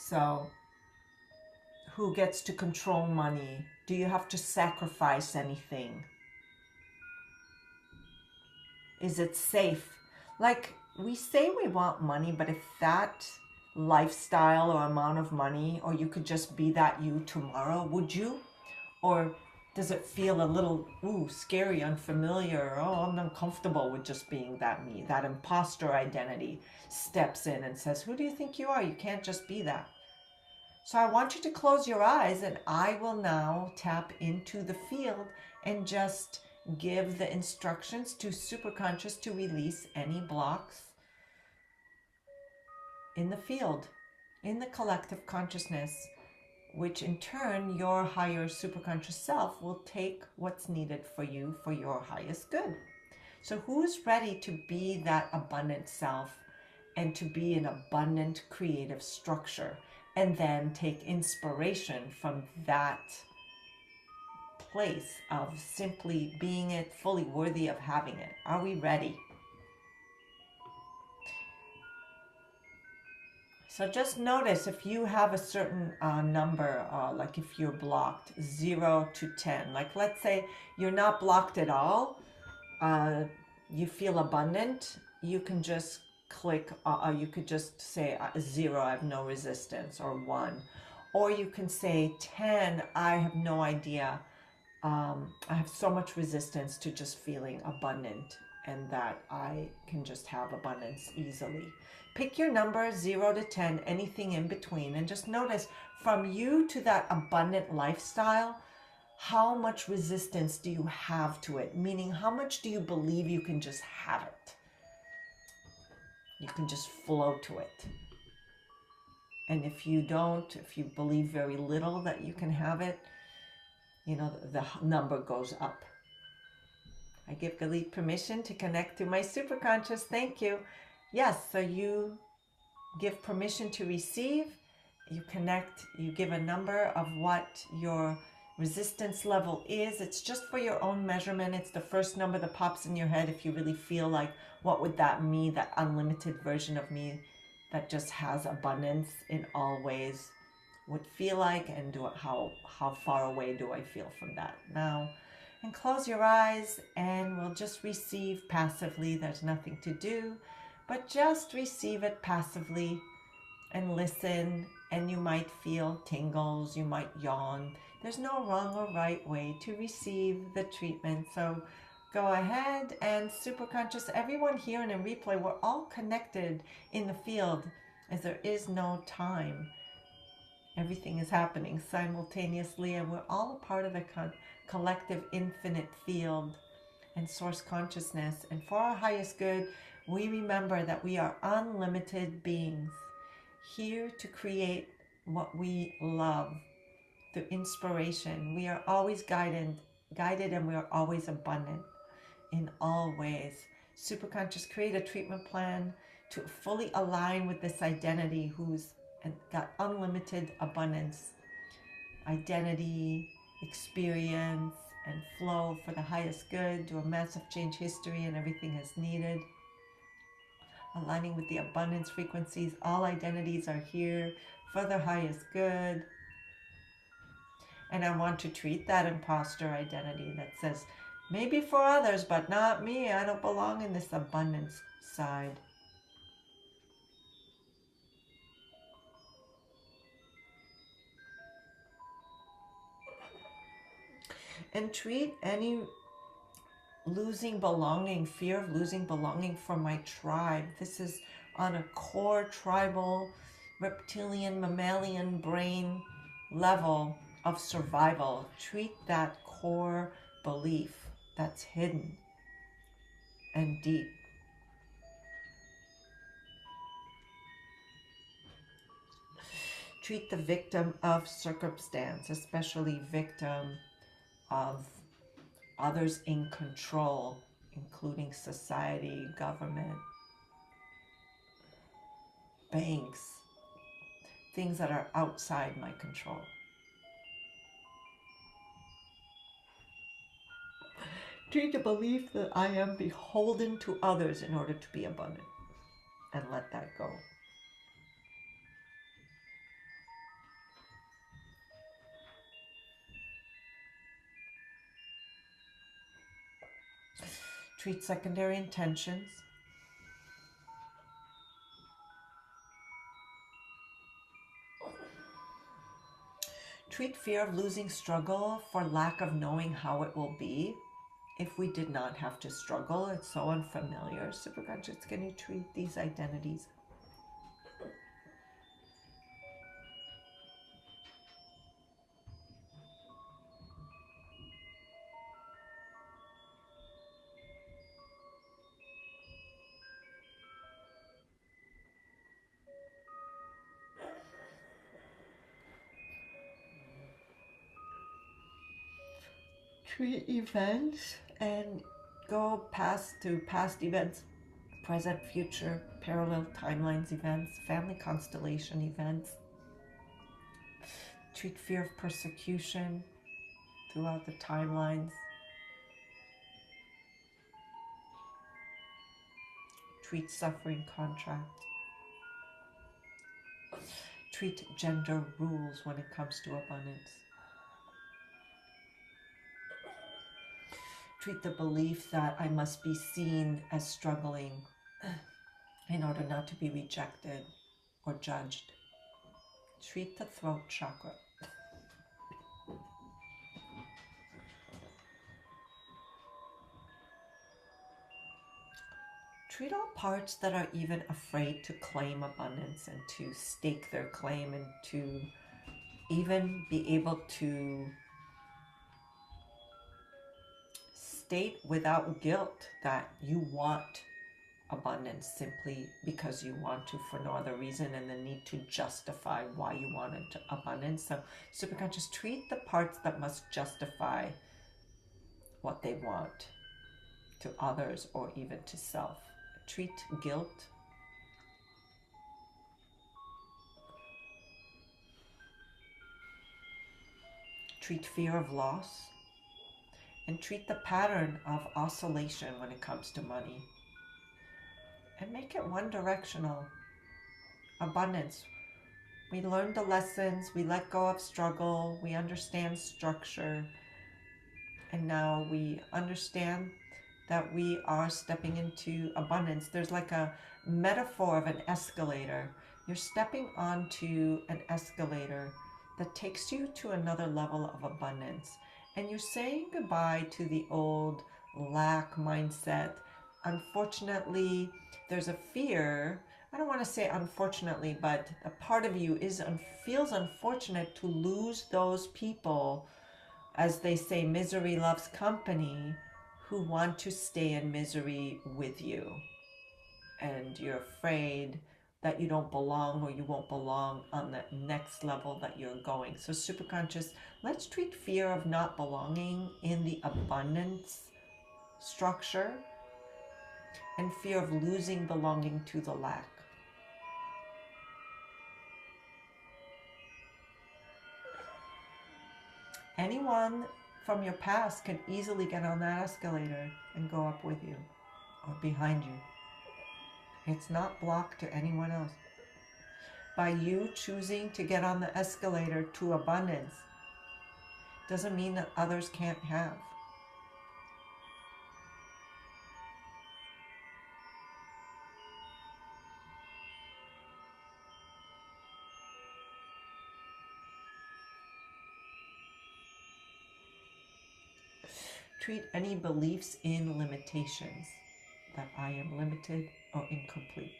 So, who gets to control money? Do you have to sacrifice anything? Is it safe? Like, we say we want money, but if that lifestyle or amount of money, or you could just be that you tomorrow, would you? Or does it feel a little, scary, unfamiliar? Oh, I'm uncomfortable with just being that me. That imposter identity steps in and says, who do you think you are? You can't just be that. So I want you to close your eyes, and I will now tap into the field and just give the instructions to Superconscious to release any blocks in the field, in the collective consciousness, which in turn your higher superconscious self will take what's needed for you for your highest good. So who's ready to be that abundant self and to be an abundant creative structure, and then take inspiration from that place of simply being it, fully worthy of having it? Are we ready? So just notice if you have a certain number, like if you're blocked, 0 to 10. Like let's say you're not blocked at all, you feel abundant, you can just click, you could just say 0, I have no resistance, or 1. Or you can say 10, I have no idea. I have so much resistance to just feeling abundant, and that I can just have abundance easily. Pick your number, 0 to 10, anything in between, and just notice from you to that abundant lifestyle, how much resistance do you have to it? Meaning, how much do you believe you can just have it? You can just flow to it. And if you don't, if you believe very little that you can have it, the number goes up. I give Galit permission to connect to my superconscious. Thank you. Yes, so you give permission to receive, you connect, you give a number of what your resistance level is. It's just for your own measurement. It's the first number that pops in your head if you really feel like, what would that mean, that unlimited version of me that just has abundance in all ways would feel like, and how far away do I feel from that now? And close your eyes, and we'll just receive passively. There's nothing to do, but just receive it passively and listen. And you might feel tingles, you might yawn. There's no wrong or right way to receive the treatment. So go ahead, and superconscious, everyone here in a replay, we're all connected in the field, as there is no time. Everything is happening simultaneously, and we're all a part of the collective infinite field and source consciousness. And for our highest good, we remember that we are unlimited beings, here to create what we love through inspiration. We are always guided, and we are always abundant in all ways. Superconscious, create a treatment plan to fully align with this identity who's got unlimited abundance, identity, experience, and flow for the highest good. Do a massive change history, and everything is needed. Aligning with the abundance frequencies. All identities are here for the highest good. And I want to treat that imposter identity that says, maybe for others, but not me. I don't belong in this abundance side. And treat any losing belonging, fear of losing belonging from my tribe. This is on a core tribal, reptilian, mammalian brain level of survival. Treat that core belief that's hidden and deep. Treat the victim of circumstance, especially victim of others in control, including society, government, banks, things that are outside my control. Treat the belief that I am beholden to others in order to be abundant, and let that go. Treat secondary intentions. Treat fear of losing struggle for lack of knowing how it will be. If we did not have to struggle, it's so unfamiliar. Superconscious, can you treat these identities? Treat events and go past to past events, present, future, parallel timelines events, family constellation events. Treat fear of persecution throughout the timelines. Treat suffering contract. Treat gender rules when it comes to abundance. Treat the belief that I must be seen as struggling in order not to be rejected or judged. Treat the throat chakra. Treat all parts that are even afraid to claim abundance and to stake their claim and to even be able to state without guilt that you want abundance simply because you want to for no other reason, and the need to justify why you wanted abundance. So Superconscious, treat the parts that must justify what they want to others or even to self. Treat guilt. Treat fear of loss. And treat the pattern of oscillation when it comes to money. And make it one directional. Abundance. We learned the lessons, we let go of struggle, we understand structure, and now we understand that we are stepping into abundance. There's like a metaphor of an escalator. You're stepping onto an escalator that takes you to another level of abundance. And you're saying goodbye to the old lack mindset. Unfortunately, there's a fear. I don't want to say unfortunately, but a part of you feels unfortunate to lose those people, as they say, misery loves company, who want to stay in misery with you. And you're afraid that you don't belong, or you won't belong on the next level that you're going. So Superconscious, let's treat fear of not belonging in the abundance structure and fear of losing belonging to the lack. Anyone from your past can easily get on that escalator and go up with you or behind you. It's not blocked to anyone else. By you choosing to get on the escalator to abundance doesn't mean that others can't have. Treat any beliefs in limitations, that I am limited or incomplete.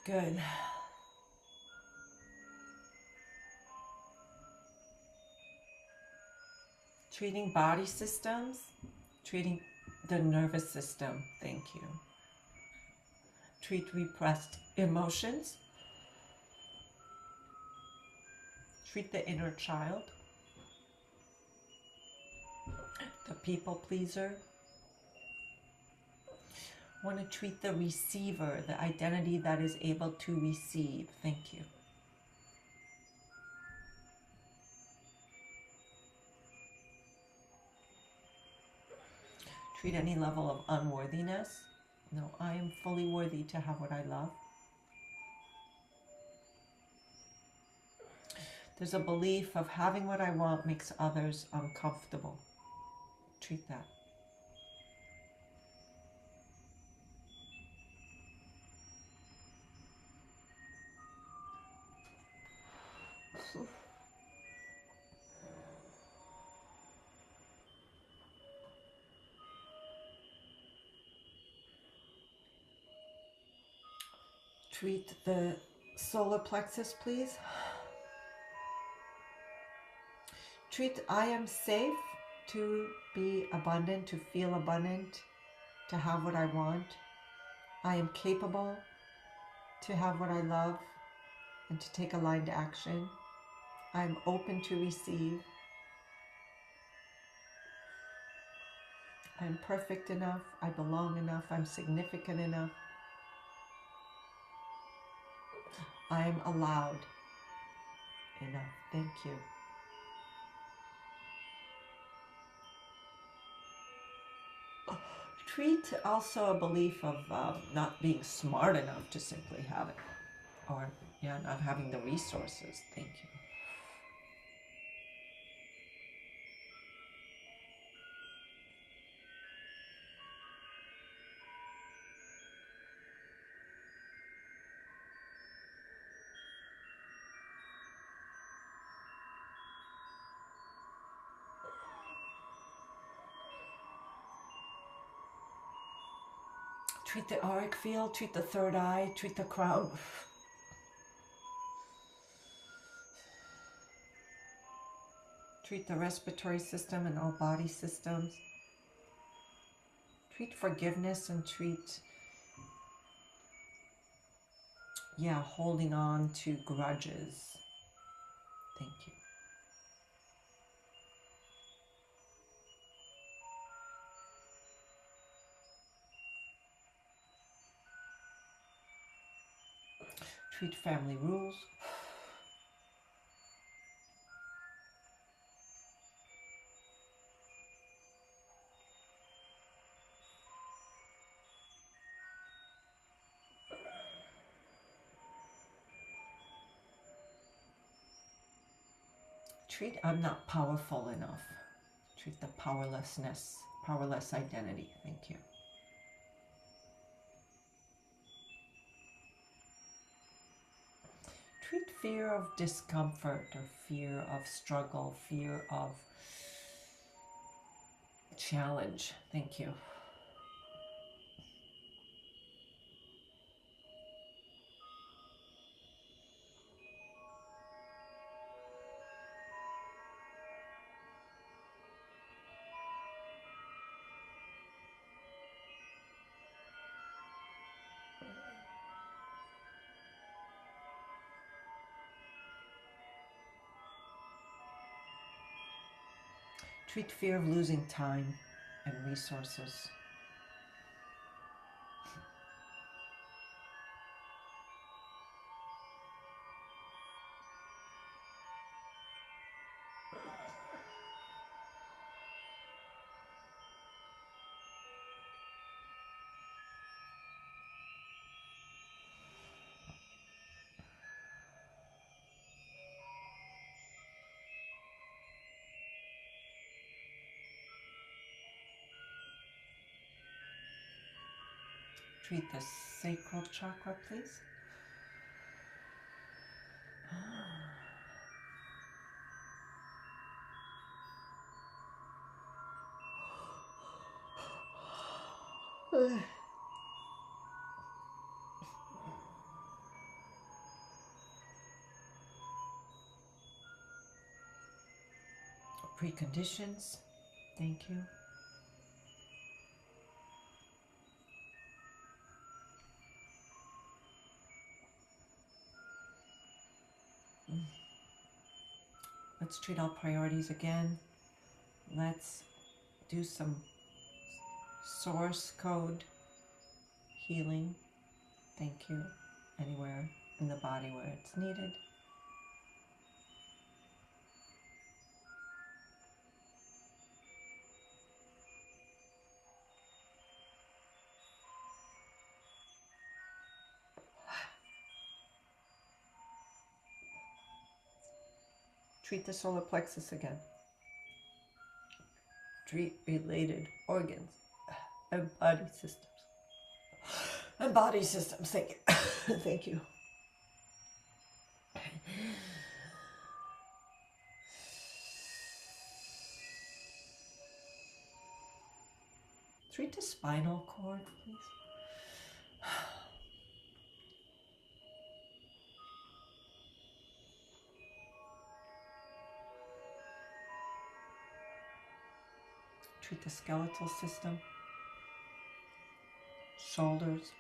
Good. Treating body systems, treating the nervous system. Thank you. Treat repressed emotions. Treat the inner child, the people pleaser. Want to treat the receiver, the identity that is able to receive. Thank you. Treat any level of unworthiness. No, I am fully worthy to have what I love. There's a belief of having what I want makes others uncomfortable. Treat that. Treat the solar plexus, please. Treat I am safe to be abundant, to feel abundant, to have what I want. I am capable to have what I love and to take aligned action. I am open to receive. I am perfect enough. I belong enough. I'm significant enough. I am allowed enough. Thank you. Treat also a belief of not being smart enough to simply have it, or not having the resources. Thank you. Treat the auric field, treat the third eye, treat the crown. Treat the respiratory system and all body systems. Treat forgiveness and treat, holding on to grudges. Thank you. Treat family rules. Treat I'm not powerful enough. Treat the powerless identity. Thank you. Treat fear of discomfort or fear of struggle, fear of challenge. Thank you. Treat fear of losing time and resources. Treat the sacral chakra, please. Preconditions. Thank you. Let's treat all priorities again. Let's do some source code healing. Thank you. Anywhere in the body where it's needed. Treat the solar plexus again. Treat related organs and body systems. And body systems, thank you. Thank you. Treat the spinal cord, please. Treat the skeletal system, shoulders,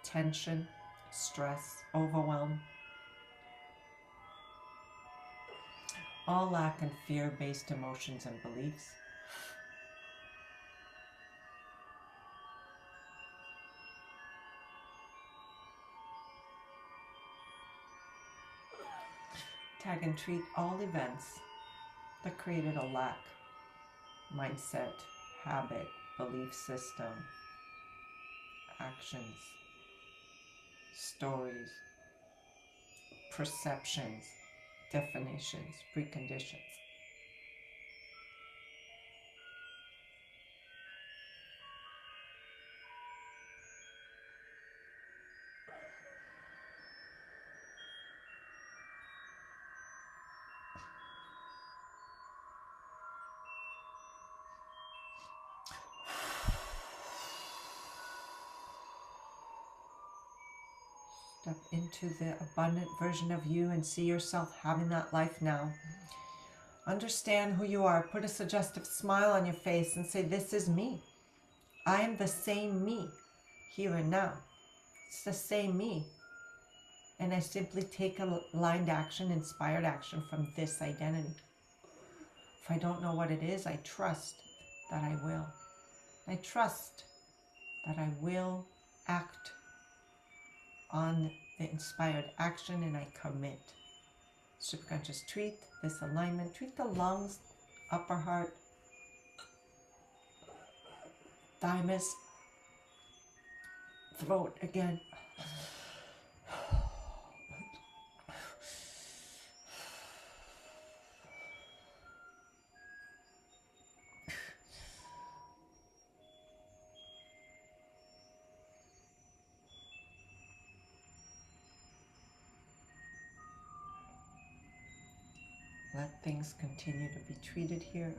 tension, stress, overwhelm, all lack and fear-based emotions and beliefs. Tag and treat all events that created a lack, mindset, habit, belief system, actions, stories, perceptions, definitions, preconditions. Step into the abundant version of you and see yourself having that life now. Understand who you are. Put a suggestive smile on your face and say, this is me. I am the same me here and now. It's the same me. And I simply take aligned action, inspired action from this identity. If I don't know what it is, I trust that I will. I trust that I will act on the inspired action, and I commit. Superconscious, treat this alignment. Treat the lungs, upper heart, thymus, throat again. Let things continue to be treated here.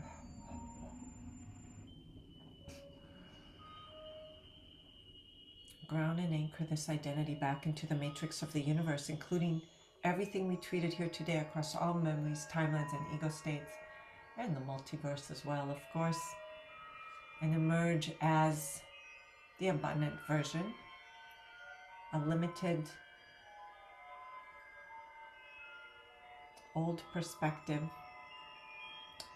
Ground and anchor this identity back into the matrix of the universe, including everything we treated here today across all memories, timelines, and ego states, and the multiverse as well, of course, and emerge as the abundant version, a limited old perspective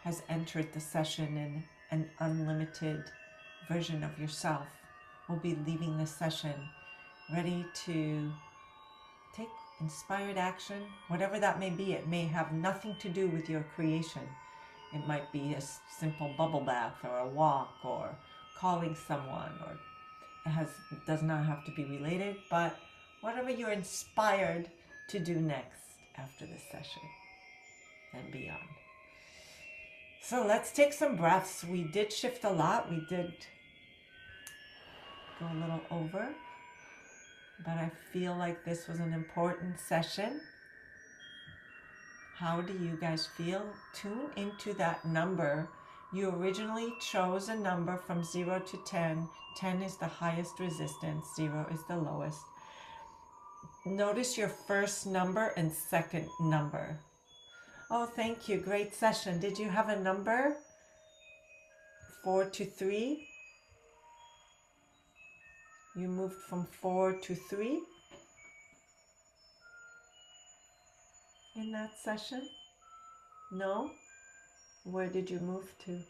has entered the session, and an unlimited version of yourself will be leaving the session ready to take inspired action, whatever that may be. It may have nothing to do with your creation. It might be a simple bubble bath or a walk or calling someone, or it does not have to be related, but whatever you're inspired to do next after this session and beyond. So let's take some breaths. We did shift a lot. We did go a little over, but I feel like this was an important session. How do you guys feel? Tune into that number. You originally chose a number from 0 to 10. 10 is the highest resistance, 0 is the lowest. Notice your first number and second number. Oh, thank you. Great session. Did you have a number? 4 to 3? You moved from 4 to 3 in that session? No? Where did you move to?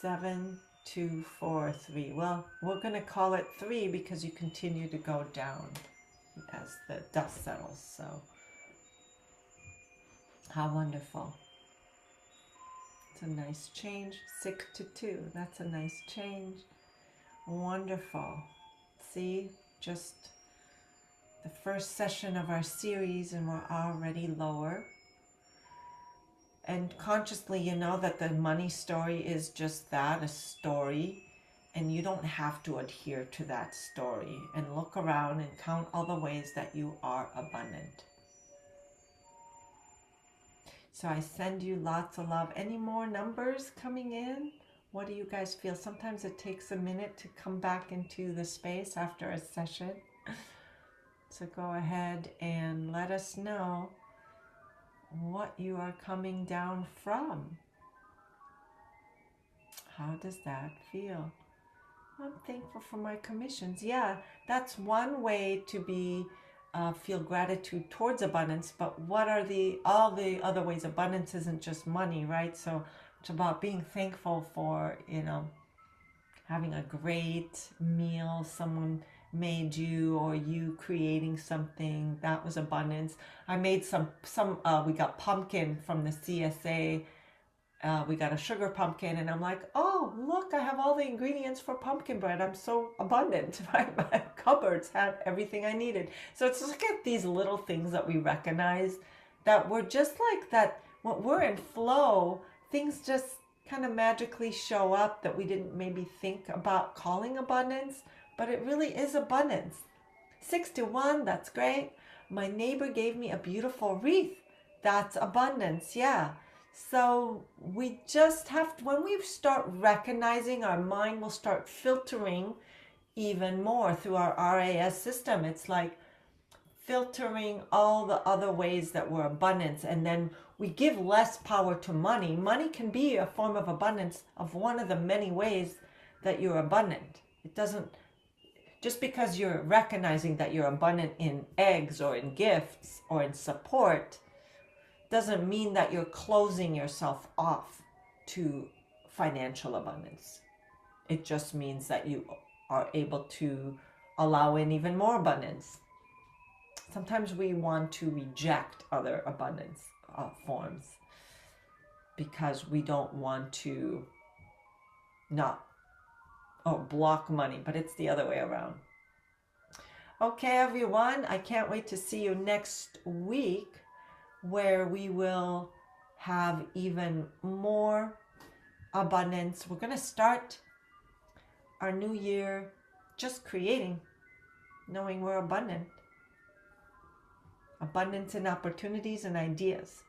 7, 2, 4, 3. Well, we're going to call it 3 because you continue to go down as the dust settles. So, how wonderful. It's a nice change. 6 to 2. That's a nice change. Wonderful. See, just the first session of our series and we're already lower. And consciously, you know that the money story is just that, a story. And you don't have to adhere to that story. And look around and count all the ways that you are abundant. So I send you lots of love. Any more numbers coming in? What do you guys feel? Sometimes it takes a minute to come back into the space after a session. So go ahead and let us know what you are coming down from. How does that feel? I'm thankful for my commissions. Yeah, that's one way to be feel gratitude towards abundance. But what are all the other ways? Abundance isn't just money, right? So it's about being thankful for, having a great meal someone made you, or you creating something. That was abundance. I made we got pumpkin from the CSA. We got a sugar pumpkin, and I'm like, oh, look, I have all the ingredients for pumpkin bread. I'm so abundant. My cupboards had everything I needed. So it's just at these little things that we recognize that we're just like that. When we're in flow, things just kind of magically show up that we didn't maybe think about calling abundance, but it really is abundance. 6 to 1, that's great. My neighbor gave me a beautiful wreath. That's abundance, yeah. So we just have to, when we start recognizing, our mind will start filtering even more through our RAS system. It's like filtering all the other ways that we're abundance, and then we give less power to money. Money can be a form of abundance, of one of the many ways that you're abundant. It doesn't, just because you're recognizing that you're abundant in eggs or in gifts or in support, doesn't mean that you're closing yourself off to financial abundance. It just means that you are able to allow in even more abundance. Sometimes we want to reject other abundance forms because we don't want to block money, but it's the other way around. Okay, everyone, I can't wait to see you next week, where we will have even more abundance. We're going to start our new year just creating, knowing we're abundant. Abundance in opportunities and ideas.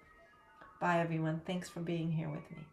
Bye, everyone. Thanks for being here with me.